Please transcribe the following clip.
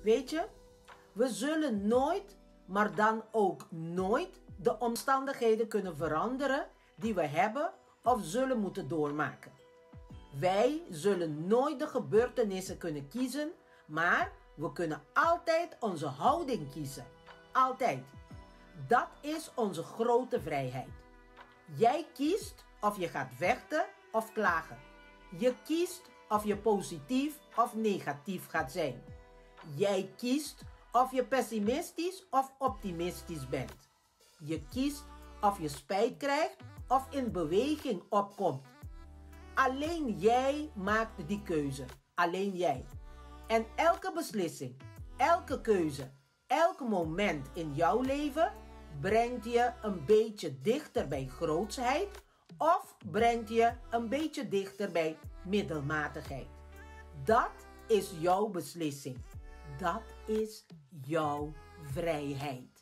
Weet je, we zullen nooit, maar dan ook nooit de omstandigheden kunnen veranderen die we hebben of zullen moeten doormaken. Wij zullen nooit de gebeurtenissen kunnen kiezen, maar we kunnen altijd onze houding kiezen. Altijd. Dat is onze grote vrijheid. Jij kiest of je gaat vechten of klagen. Je kiest of je positief of negatief gaat zijn. Jij kiest of je pessimistisch of optimistisch bent. Je kiest of je spijt krijgt of in beweging opkomt. Alleen jij maakt die keuze. Alleen jij. En elke beslissing, elke keuze, elk moment in jouw leven brengt je een beetje dichter bij grootsheid of brengt je een beetje dichter bij middelmatigheid. Dat is jouw beslissing. Dat is jouw vrijheid.